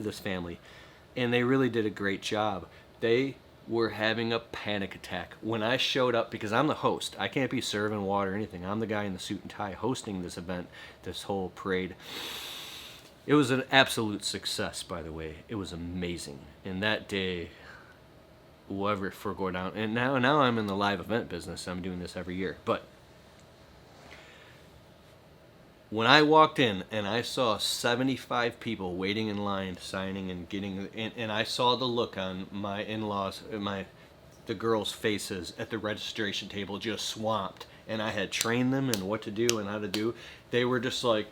this family, and they really did a great job. They were having a panic attack when I showed up, because I'm the host. I can't be serving water or anything. I'm the guy in the suit and tie hosting this event, this whole parade. It was an absolute success, by the way. It was amazing. And that day, whoever for go down, and now I'm in the live event business. I'm doing this every year. But when I walked in and I saw 75 people waiting in line, signing and getting, and I saw the look on my in-laws, the girls' faces at the registration table, just swamped, and I had trained them in what to do and how to do. They were just like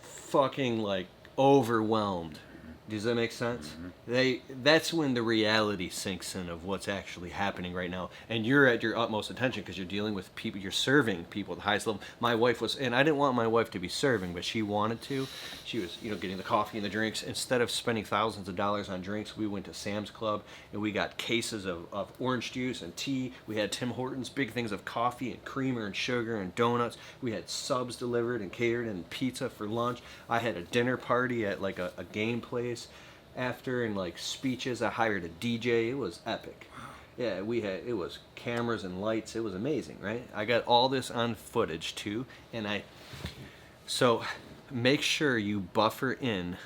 fucking like overwhelmed. Does that make sense? That's when the reality sinks in of what's actually happening right now, and you're at your utmost attention because you're dealing with people, you're serving people at the highest level. My wife was, and I didn't want my wife to be serving, but she wanted to. She was, getting the coffee and the drinks. Instead of spending thousands of dollars on drinks, we went to Sam's Club and we got cases of orange juice and tea. We had Tim Hortons, big things of coffee and creamer and sugar and donuts. We had subs delivered and catered and pizza for lunch. I had a dinner party at like a game place after, and like speeches. I hired a DJ. It was epic. Yeah, it was cameras and lights. It was amazing, right? I got all this on footage too, and so make sure you buffer in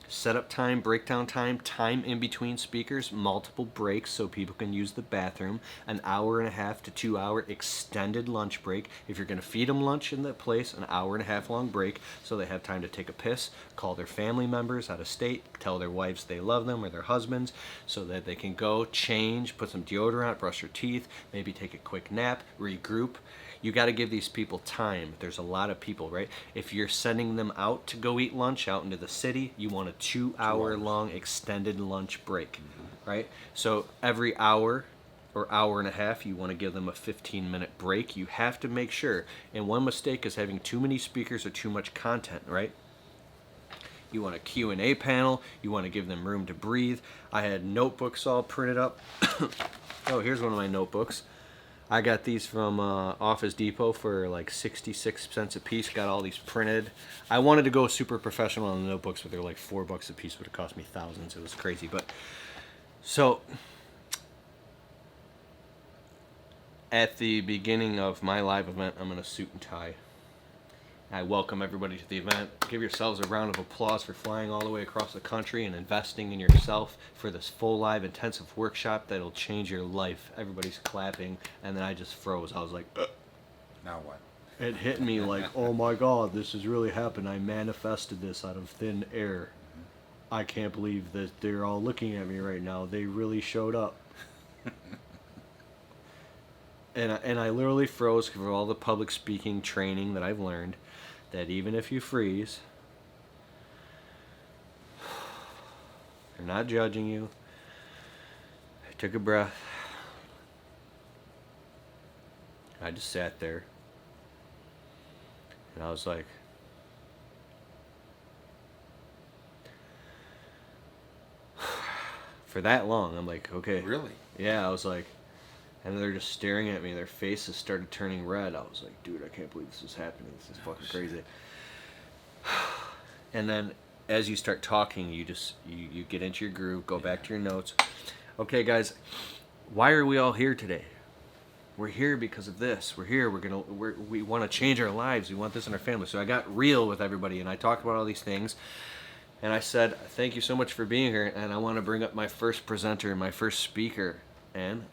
setup time, breakdown time in between speakers, multiple breaks so people can use the bathroom, an hour and a half to 2 hour extended lunch break. If you're going to feed them lunch in the place, an hour and a half long break so they have time to take a piss, call their family members out of state, tell their wives they love them or their husbands so that they can go change, put some deodorant, brush their teeth, maybe take a quick nap, regroup. You got to give these people time. There's a lot of people, right? If you're sending them out to go eat lunch out into the city, you want a 2 hour long extended lunch break, right? So every hour or hour and a half, you want to give them a 15-minute break. You have to make sure. And one mistake is having too many speakers or too much content, right? You want a Q&A panel. You want to give them room to breathe. I had notebooks all printed up. Oh, here's one of my notebooks. I got these from Office Depot for like 66 cents a piece. Got all these printed. I wanted to go super professional on the notebooks, but they're like $4 a piece. Would have cost me thousands. It was crazy. But so at the beginning of my live event, I'm in a suit and tie. I welcome everybody to the event. Give yourselves a round of applause for flying all the way across the country and investing in yourself for this full live intensive workshop that'll change your life. Everybody's clapping, and then I just froze. I was like, ugh. Now what? It hit me like, oh my God, this has really happened. I manifested this out of thin air. I can't believe that they're all looking at me right now. They really showed up. And I literally froze for all the public speaking training that I've learned. That even if you freeze, they're not judging you. I took a breath. I just sat there. And I was like, for that long, I'm like, okay. Really? Yeah, I was like, and they're just staring at me. Their faces started turning red. I was like, dude, I can't believe this is happening. This is fucking crazy. And then as you start talking, you get into your groove, go back to your notes. Okay, guys, why are we all here today? We're here because of this. We're here. We want to change our lives. We want this in our family. So I got real with everybody, and I talked about all these things. And I said, thank you so much for being here. And I want to bring up my first presenter, my first speaker. And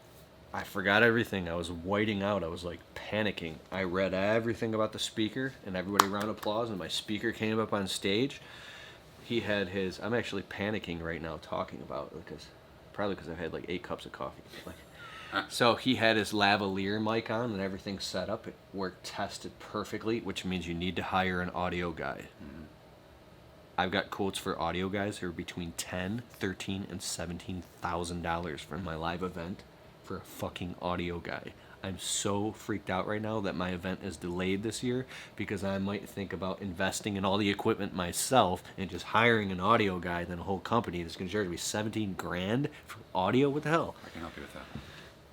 I forgot everything. I was whiting out. I was like panicking. I read everything about the speaker, and everybody round applause, and my speaker came up on stage. He had his, I'm actually panicking right now talking about it, probably because I've had like 8 cups of coffee. So he had his lavalier mic on and everything set up. It worked, tested perfectly, which means you need to hire an audio guy. Mm-hmm. I've got quotes for audio guys who are between $10,000, $13,000, and $17,000 for my live event. For a fucking audio guy. I'm so freaked out right now that my event is delayed this year because I might think about investing in all the equipment myself and just hiring an audio guy than a whole company that's going to charge me $17,000 for audio. What the hell? I can help you with that.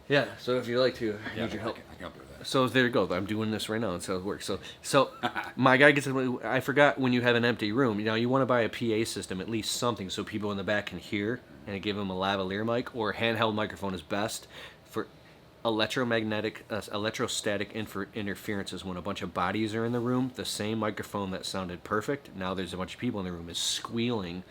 Yeah. So if you like to, Yeah, need your help. I can help you with that. So there you go. I'm doing this right now. That's how it works. So my guy gets. I forgot when you have an empty room. You know, you want to buy a PA system, at least something, so people in the back can hear, and give them a lavalier mic or handheld microphone is best for electrostatic interferences. When a bunch of bodies are in the room, the same microphone that sounded perfect, now there's a bunch of people in the room, is squealing.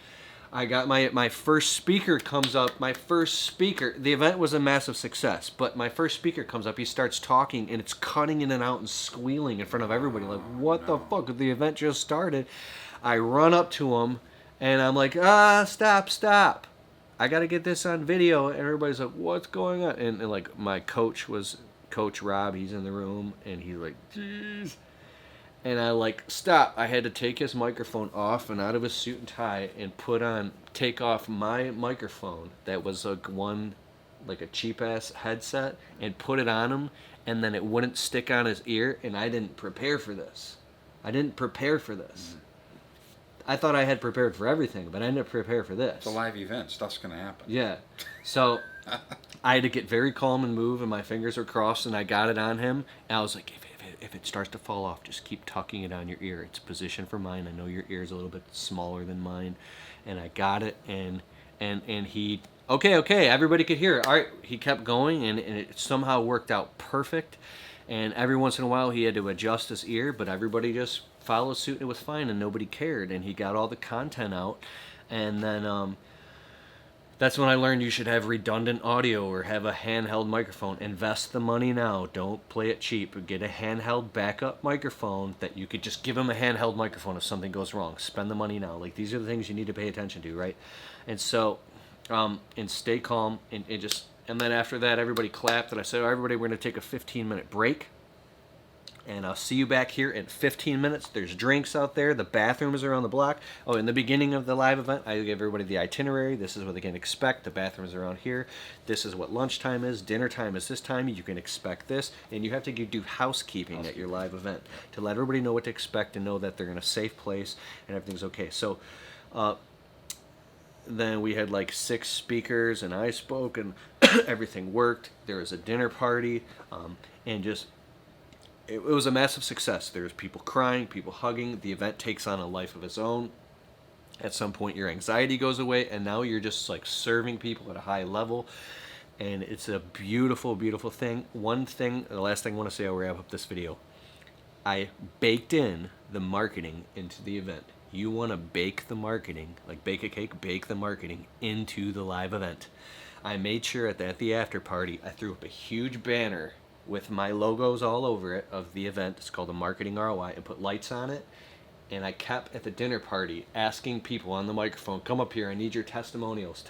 I got my first speaker comes up. My first speaker, the event was a massive success, but my first speaker comes up. He starts talking, and it's cutting in and out and squealing in front of everybody. Like, what the fuck? The event just started. I run up to him, and I'm like, stop. I got to get this on video. And everybody's like, what's going on? And like, my coach was Coach Rob. He's in the room, and he's like, jeez. And I like, stop. I had to take his microphone off and out of his suit and tie and take off my microphone that was like a cheap ass headset, and put it on him, and then it wouldn't stick on his ear, and I didn't prepare for this. I thought I had prepared for everything, but I didn't prepare for this. It's a live event. Stuff's going to happen. Yeah. So I had to get very calm and move, and my fingers were crossed, and I got it on him, and I was like, if it starts to fall off, just keep tucking it on your ear. It's positioned for mine. I know your ear is a little bit smaller than mine. And I got it, and he, okay, everybody could hear it. All right, he kept going, and it somehow worked out perfect. And every once in a while, he had to adjust his ear, but everybody just followed suit, and it was fine, and nobody cared. And he got all the content out. And then that's when I learned you should have redundant audio or have a handheld microphone. Invest the money now. Don't play it cheap. Get a handheld backup microphone that you could just give them a handheld microphone if something goes wrong. Spend the money now. Like, these are the things you need to pay attention to, right? And so, and stay calm. And then after that, everybody clapped. And I said, everybody, we're going to take a 15-minute break. And I'll see you back here in 15 minutes. There's drinks out there. The bathrooms are on the block. Oh, in the beginning of the live event, I give everybody the itinerary. This is what they can expect. The bathrooms are around here. This is what lunchtime is. Dinner time is this time. You can expect this. And you have to do housekeeping at your live event to let everybody know what to expect and know that they're in a safe place and everything's okay. So then we had like 6 speakers, and I spoke, and everything worked. There was a dinner party, and just... It was a massive success. There's people crying, people hugging. The event takes on a life of its own. At some point, your anxiety goes away, and now you're just like serving people at a high level. And it's a beautiful, beautiful thing. The last thing I want to say, I'll wrap up this video. I baked in the marketing into the event. You want to bake the marketing, like bake a cake, bake the marketing into the live event. I made sure at the after party, I threw up a huge banner with my logos all over it of the event. It's called the Marketing ROI, and put lights on it. And I kept at the dinner party asking people on the microphone, come up here, I need your testimonials.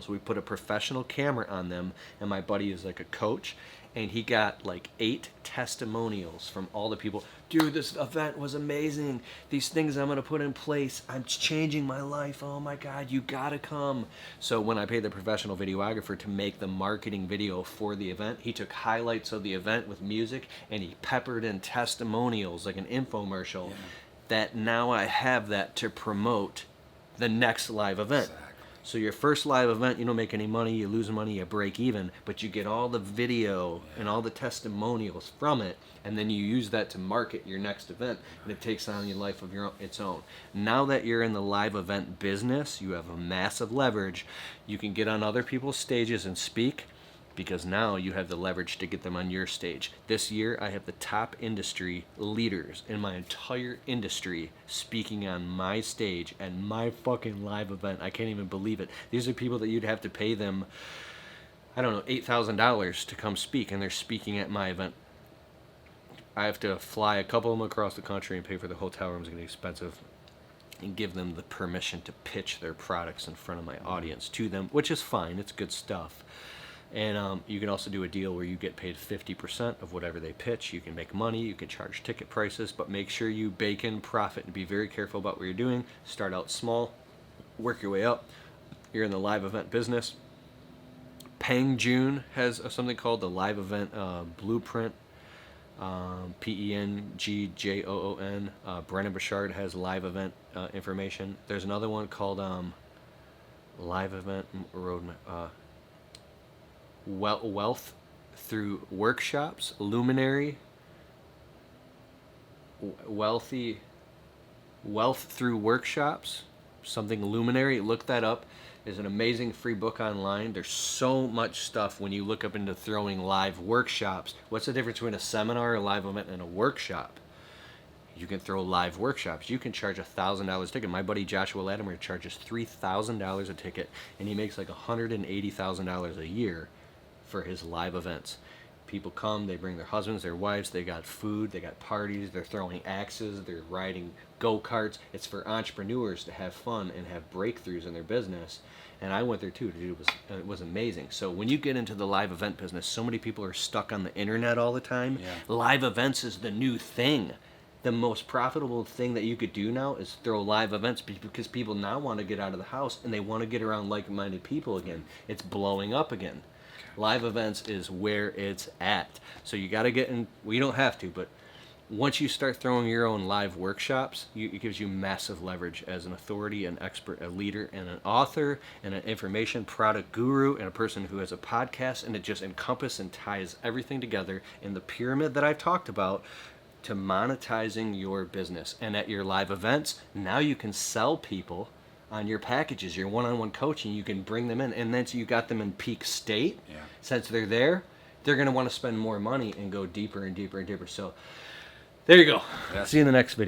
We put a professional camera on them, and my buddy is like a coach, and he got like 8 testimonials from all the people. Dude, this event was amazing. These things I'm going to put in place, I'm changing my life. Oh my God, you got to come. So when I paid the professional videographer to make the marketing video for the event, he took highlights of the event with music, and he peppered in testimonials like an infomercial. Yeah. That now I have that to promote the next live event. Exactly. So your first live event, you don't make any money, you lose money, you break even, but you get all the video and all the testimonials from it, and then you use that to market your next event, and it takes on your life of its own. Now that you're in the live event business, you have a massive leverage. You can get on other people's stages and speak, because now you have the leverage to get them on your stage. This year, I have the top industry leaders in my entire industry speaking on my stage at my fucking live event. I can't even believe it. These are people that you'd have to pay them, I don't know, $8,000 to come speak, and they're speaking at my event. I have to fly a couple of them across the country and pay for the hotel rooms. It's going to be expensive. And give them the permission to pitch their products in front of my audience to them, which is fine. It's good stuff. And you can also do a deal where you get paid 50% of whatever they pitch. You can make money, you can charge ticket prices, but make sure you bake in profit and be very careful about what you're doing. Start out small, work your way up. You're in the live event business. Peng Joon has something called the Live Event Blueprint, Pengjoon. Brennan Burchard has live event information. There's another one called Live Event Roadmap. Wealth through workshops, Luminary, wealth through workshops, something Luminary. Look that up. There's an amazing free book online. There's so much stuff when you look up into throwing live workshops. What's the difference between a seminar, a live event, and a workshop? You can throw live workshops. You can charge $1,000 a ticket. My buddy Joshua Latimer charges $3,000 a ticket, and he makes like $180,000 a year for his live events. People come, they bring their husbands, their wives, they got food, they got parties, they're throwing axes, they're riding go-karts. It's for entrepreneurs to have fun and have breakthroughs in their business. And I went there too, dude. It was amazing. So when you get into the live event business, so many people are stuck on the internet all the time. Yeah. Live events is the new thing. The most profitable thing that you could do now is throw live events, because people now want to get out of the house and they want to get around like-minded people again. It's blowing up again. Live events is where it's at. So you got to get in. Well, you don't have to, but once you start throwing your own live workshops, it gives you massive leverage as an authority, an expert, a leader, and an author, and an information product guru, and a person who has a podcast, and it just encompasses and ties everything together in the pyramid that I've talked about to monetizing your business. And at your live events, now you can sell people on your packages, your one-on-one coaching. You can bring them in, and then you got them in peak state. Yeah. Since they're there, they're going to want to spend more money and go deeper and deeper and deeper. So there you go. Yes. See you in the next video.